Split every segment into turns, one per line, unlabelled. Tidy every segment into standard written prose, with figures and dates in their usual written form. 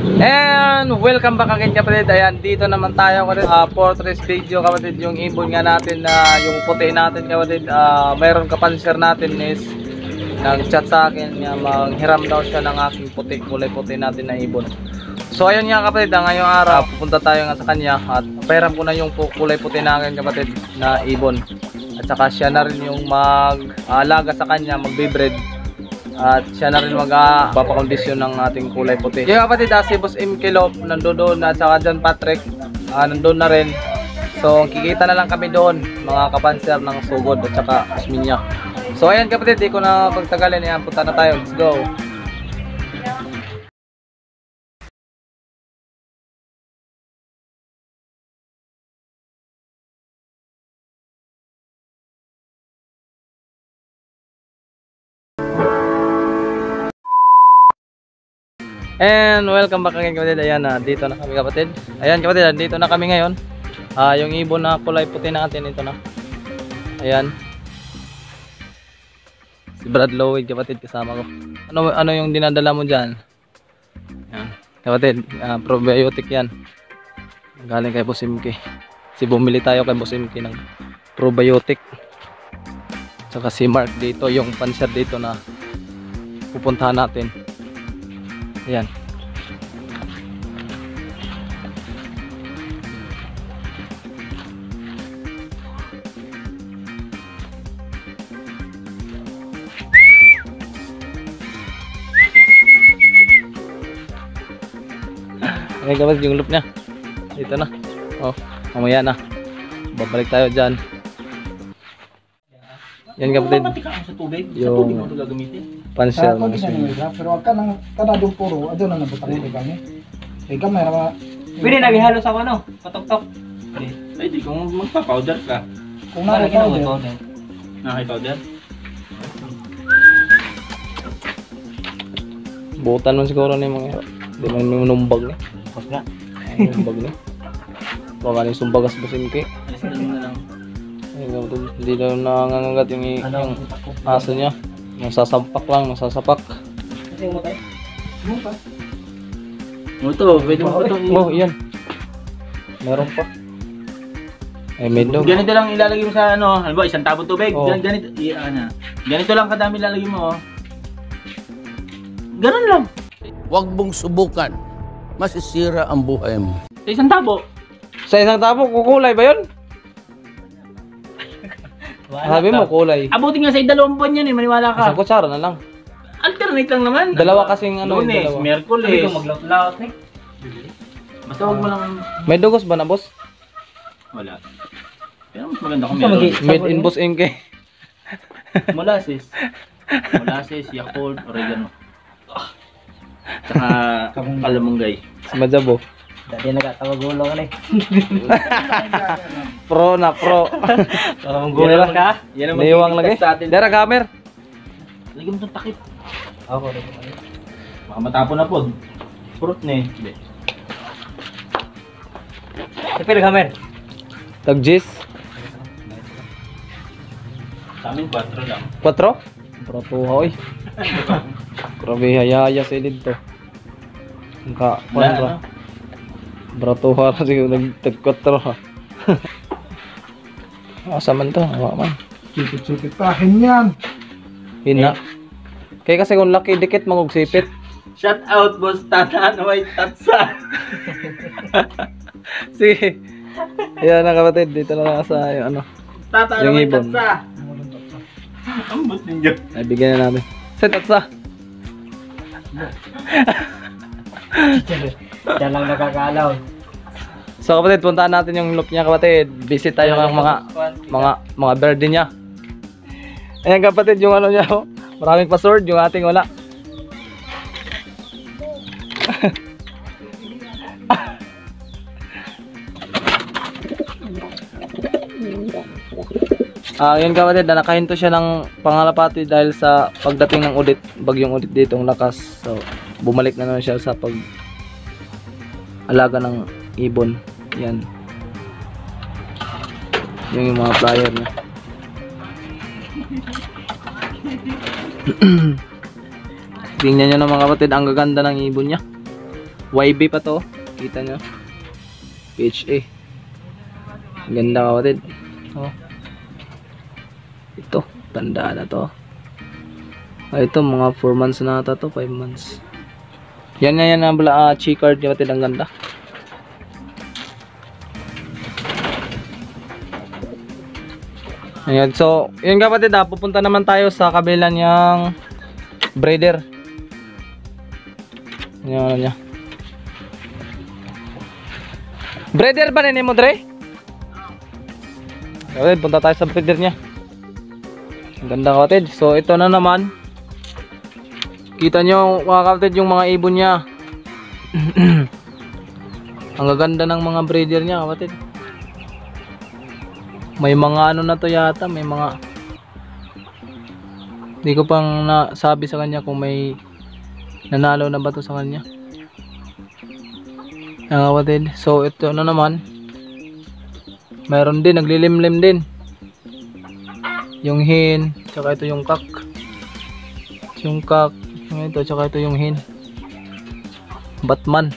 And welcome back again kapatid. Ayan, dito naman tayo kapatid. Portrait video kapatid. Yung ibon nga natin na yung puti natin kapatid. Mayroon kapanser natin is nag-chat sa akin nga manghiram daw siya ng aking puti, kulay puti natin na ibon. So ayun nga kapatid, ngayong araw pupunta tayo nga sa kanya at pairam ko na yung kulay puti na akin kapatid na ibon. At saka siya na rin yung mag-alaga sa kanya, magbe-breed. At siya na rin magpapakondisyon ng ating kulay puti. Yung kapatid, si Boss M. Kilop nandoon at saka John Patrick nandoon na rin. So kikita na lang kami doon mga kapanser ng sugod at saka asminya. So ayan kapatid, di ko na pagtagalin. Ayan, punta na tayo, let's go. And welcome back again kapatid. Ayan, dito na kami kapatid. Ayan kapatid, dito na kami ngayon. Yung ibon na kulay puti natin, ito na. Ayan. Si Brad Lloyd kapatid kasama ko. Ano yung dinadala mo dyan? Ayan. Kapatid, probiotic yan. Galing kay Boss MK. Bumili tayo kay Boss MK ng probiotic. Tsaka si Mark dito, yung panser dito na pupuntahan natin. Ayan. Ayan kapatid, yung loop niya dito na. Oh, mamaya na babalik tayo dyan. Yan kapatid, yung panser ng swing.
Pero wag ka nang kanadong puro, adun na nabutang ito kami. Ikaw may rawa.
Pwede naghihalo sa ano? Patok-tok. Ay, di kung magpa-powder ka.
Kung nakakawder.
Nakakawder?
Butan mo siguro na yung mga di man yung numbag na.
Tapos nga.
Numbag na. Baka na yung sumbagas basin kay.
Alisin mo na lang.
Hindi daw nangangagat yung aso niya. Masasampak lang, masasapak.
Kasi mo tayo. Mo pa. Mo to, pwede mo pa itong
Oh, yan. Meron pa. Ay, may dog.
ganito lang ilalagay mo sa ano, halimbawa isang tabong tubig.
Oh.
Ganito lang kadami ilalagay mo. Oh. Ganun lang.
Huwag mong subukan. Masisira ang buhay mo.
Sa isang tabo.
Sa isang tabo, kukulay ba yun? Sabi mo kulay.
Abutin nga sa 2 buwan yan eh, maniwala ka.
Isang kutsara na lang.
Alternate lang naman.
Dalawa kasing ano,
Lunes,
dalawa.
Miyerkules. Maglaot-laot eh. Basta huwag mo lang.
May dugos ba na, boss?
Wala. Pero mas maganda kung meron.
Made in Boss MK.
Molasses. Molasses, Yakult, oregano. Tsaka kalamunggay.
Si Majabo.
Dati nagtatawag ulo ka na eh.
Pro na, pro.
Kalamunggay ka? Yan ang
Niwang lagi.
sa atin.
Dara, gamer.
Lagyan mo itong takip. Ako. Baka matapon na po. Fruit na eh. Hindi. Kapil gamer.
Tagjis.
Sa amin 4 lang.
4? Pratuha, oy. Grabe, hayaya sa ilid to. Ka,
Wala
ra.
ano?
Bratuha ra siguro nagtag-4 ha. Asa man to? Awa man.
Sipit-sipit pahin yan.
Hina. Kaya kasi kung laki dikit magog sipit.
Shout out boss Tataan White Tatsa.
Sige. Ayan na kapatid, dito na lang sa yung ano.
Tataan
Yung
White
ibon.
Tatsa. Ang bot ninyo.
Ay, bigyan na namin. Set up sa.
Diyan lang nakakaalaw.
So kapatid, puntaan natin yung loop niya kapatid. Visit tayo ng mga birthday niya. Ayan kapatid, yung ano niya, oh. Maraming password, yung ating wala. Yun kapatid, nakahinto siya ng pangalapati dahil sa pagdating ng udit, bagyong udit ditong lakas. So bumalik na naman siya sa pag alaga ng ibon. Yan. Yung mga flyer niya. Tingnan nyo naman kapatid, ang gaganda ng ibon niya. YB pa to. Kita nyo. PHA. Ganda kapatid. Oh. Ito. Tanda na to. Ito mga 4 months na ata to. 5 months. Yan nga yan ang G-card kapatid. Ang ganda. Ayan, so, yun kapatid pupunta naman tayo sa kabila niyang breeder. Yan ano niya. Breeder ba nini mo, Dre? Kapatid, punta tayo sa breeder niya. Ang ganda kapatid. So, ito na naman. Kita nyo mga kapatid yung mga ibon niya. Ang gaganda ng mga breeder niya kapatid. May mga ano na to yata, may mga hindi ko pang nasabi sa kanya kung may nanalo na ba to sa kanya. Kapatid, so ito na naman. Mayroon din, naglilimlim din. Yung hin, tsaka ito yung kak. Yung kak, ito, tsaka ito yung hin. Batman.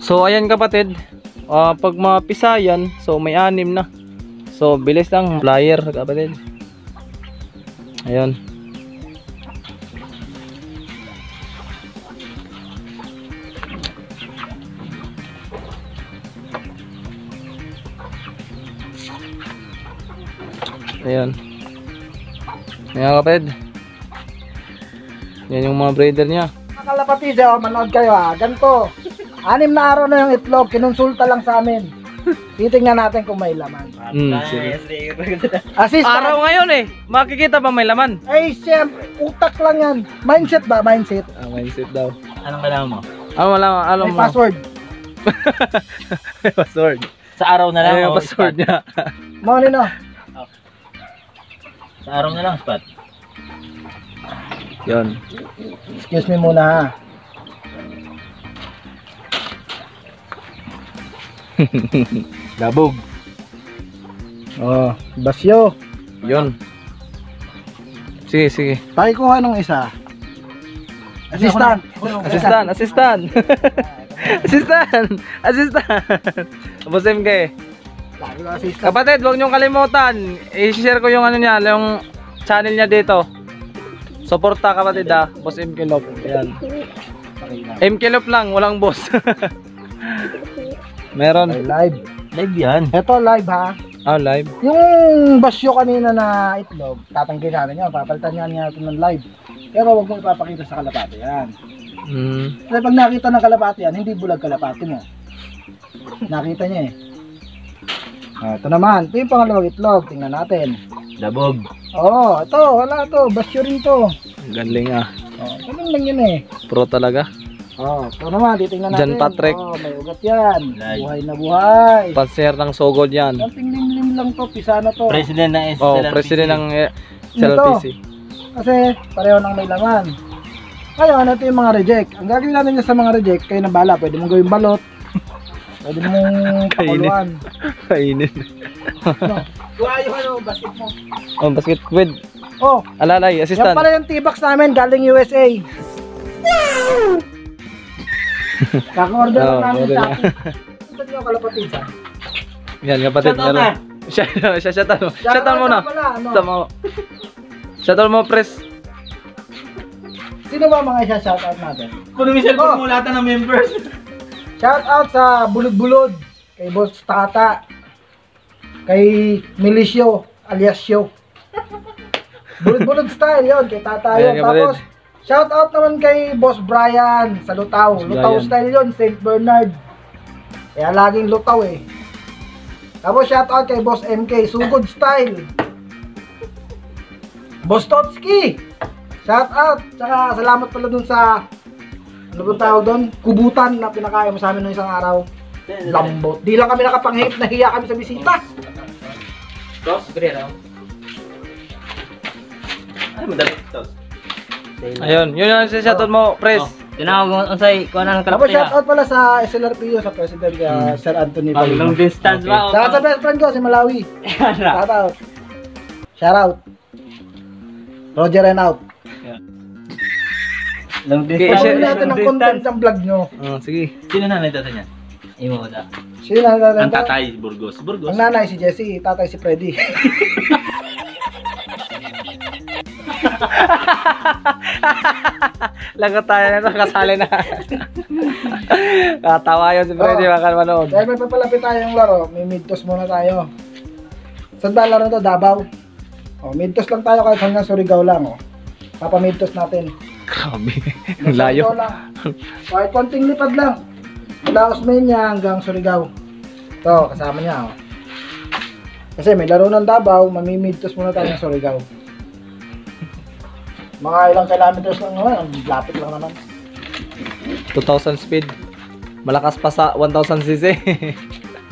So ayan kapatid, pag mapisa yan, so may 6 na. So bilis lang flyer kapatid. Ayun. Ayun. Ayan kapatid. Yan yung mga breeder niya.
Mga kalapatid, manood kayo Ganito. 6 na araw na yung itlog. Kinonsulta lang sa amin. Titingnan natin kung may laman.
Sige.
Assistant.
Araw ngayon makikita ba may laman?
Ay, siyempre, utak lang yan. Mindset ba? Mindset.
Mindset daw.
Anong kailangan mo?
Alam
May
mo.
password.
May password.
Sa araw na lang.
Ay, yung
o
password
spot?
niya.
Mga nino.
Sa araw na lang, spot.
Yun.
Excuse me muna ha.
Labog.
Oh, basyo.
Yun. Sige, sige.
Pakikuha ng isa. Assistant.
Assistant. Assistant. Boss MK.
Lagi ko assistant.
Kapatid, huwag niyong kalimutan. I-share ko yung ano niya, yung channel niya dito. Suporta kapatid Boss MK Lop. Ayan. MK Lop lang, walang boss. Meron.
Ay, live.
Live yan.
Ito live ha.
Live.
Yung basyo kanina na itlog, tatanggihan natin yan. Papalitan niya natin ng live. Pero wag mo ipapakita sa kalapati yan. Kasi pag nakita ng kalapati yan, hindi bulag kalapati mo. Nakita niya ito naman. Ito yung pangalawang itlog. Tingnan natin.
Dabog.
Ito. Wala to. Basyo rin to.
Galing
Ganun lang yun
Pro talaga.
Ito naman. Titingnan natin.
Jan Patrick.
May ugat yan.
Live.
Buhay na buhay.
Panser ng sogod yan.
Konting limlim lang to. Pisa na to.
President ng SLRPC.
President ng SLRPC.
Kasi pareho nang may laman. Ngayon, ito yung mga reject. Ang gagawin natin sa mga reject, kayo na bala. Pwede mong gawin balot. Pwede mong pakuluan.
Kainin.
Kuha yung basket mo.
Basket with alalay,
Yan
assistant.
pala yung T-Box namin galing USA. Kaka-order lang namin
order
sa
na.
akin. Ito yung kalapatid ha.
Yan kapatid, meron. Shoutout mo na. Shoutout mo, press.
Sino ba mga shoutout natin?
Kung umisal po mo lahat ng members.
Shoutout sa Bulod-Bulod, kay Boss Tata, kay Milicio alias Show. Bulod-Bulod style yon, kay Tata
Ayan,
yun.
kapatid.
Tapos shoutout naman kay Boss Brian sa Lutaw.
Boss
Lutaw
Brian.
style yon, St. Bernard. Kaya laging Lutaw Tapos shoutout kay Boss MK, Sugod style. Boss Totski, shoutout. Tsaka salamat pala dun sa ano ba tawag doon? Kubutan na pinakain mo sa amin noong isang araw. Lambot. Di lang kami nakapanghihip, nahiya kami sa bisita.
Tos, grero. Ay, madali. Tos.
Ayun, yun yung shoutout mo, press.
Tinawag mo unsay kuan ang
Tapos
kalapaya.
shoutout pala sa SLRPO, sa President Sir Anthony
Long
Balino.
distance ba?
Sa best friend ko, si Malawi. Shoutout. Shoutout. Roger and out.
Long
Okay,
distance.
Pagawin natin ang content ng vlog nyo.
Sige.
Sino nanay tatay niya? Imo ko da.
Sino
Ang tatay, Burgos. Burgos.
Ang nanay si Jessie, tatay si Freddy.
Lagot tayo na kasali na. Katawa yun si Freddy, baka manood.
Dahil may papalapit tayong laro, may mid-toss muna tayo. Saan ba laro to? Davao. Oh, mid-toss lang tayo kahit hanggang Surigao lang. Oh. Papa-mid-toss natin.
Grabe. Layo.
Surigao lang. Kahit konting lipad lang. Mula Osmeña hanggang Surigao. Ito, kasama niya. Oh. Kasi may laro ng Davao, mamimid-toss muna tayo ng Surigao. Mga ilang kilometers lang naman, ang lapit lang naman.
2,000 speed. Malakas pa sa 1,000cc.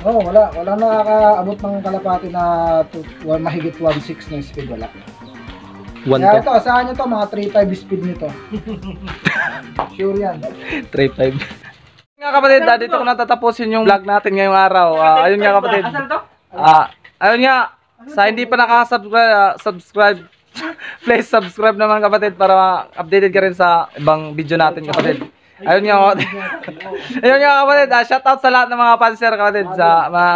Oo, wala nakakaabot ng kalapati na mahigit 1.6 na speed, wala.
1
Kaya
to.
ito, saan nyo to? Mga 3.5 speed nito. Sure yan.
3.5. Nga kapatid, dito ko natatapusin yung vlog natin ngayong araw. Ayun nga kapatid. Ayun nga, sa hindi pa nakaka-subscribe, please subscribe naman kapatid para updated ka rin sa ibang video natin kapatid. Ayun nga kapatid. Ayun nga kapatid, shoutout sa lahat ng mga panser kapatid,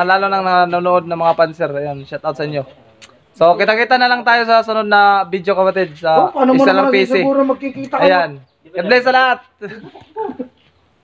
lalo nang nanonood ng mga panser. Ayun, shoutout sa inyo. So, kita-kita na lang tayo sa sunod na video kapatid sa
Ano mo
Isalang
naman
PC.
siguro magkikita ka.
Ayan. God bless sa lahat.